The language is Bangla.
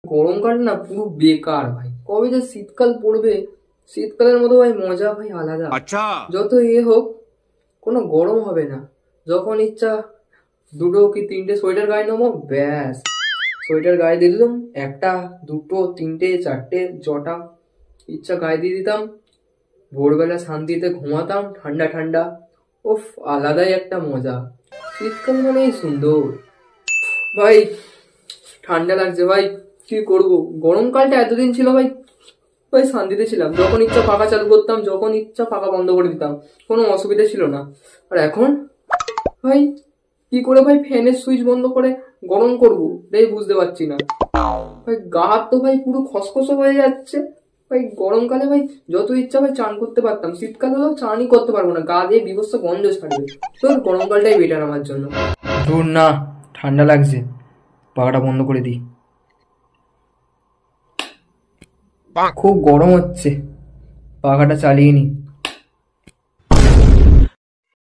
গরমকাল না পুরো বেকার ভাই, কবে যে শীতকাল পড়বে। শীতকালের মতো ভাই মজা ভাই আলাদা। अच्छा। যত হোক, কোনো গরম হবে না। যখন ইচ্ছা দুটো কি তিনটে সোয়েটার গায়ে নেবো, ব্যাস সোয়েটার গায়ে দিয়ে দিলাম, একটা দুটো তিনটে চারটে জটা ইচ্ছা গায়ে দিয়ে দিতাম। ভোরবেলা শান্তিতে ঘুমাতাম ঠান্ডা ঠান্ডা। ওফ, আলাদাই একটা মজা। শীতকাল মানেই সুন্দর ভাই। ঠান্ডা লাগছে ভাই, কি করব। গরমকালটা এতদিন ছিল ভাই, ভাই শান্তিতে ছিলাম, যখন ইচ্ছা পাখা চালু করতাম, যখন ইচ্ছা পাখা বন্ধ করে দিতাম, কোনো অসুবিধা ছিল না। আর এখন ভাই, কি করে ভাই ফ্যানের সুইচ বন্ধ করে গরম করবো তাই বুঝতে পারছি না ভাই। গা হাত তো ভাই পুরো খসখসে হয়ে যাচ্ছে ভাই। গরমকালে ভাই যত ইচ্ছা ভাই চান করতে পারতাম, শীতকালে হলেও চানই করতে পারবো না, গা দিয়ে বিভৎস গন্ধ ছাড়বে। তো গরমকালটাই বেটার আমার জন্য। ধুর না, ঠান্ডা লাগছে, পাখাটা বন্ধ করে দিই। খুব গরম হচ্ছে, পাখাটা চালিয়ে নি।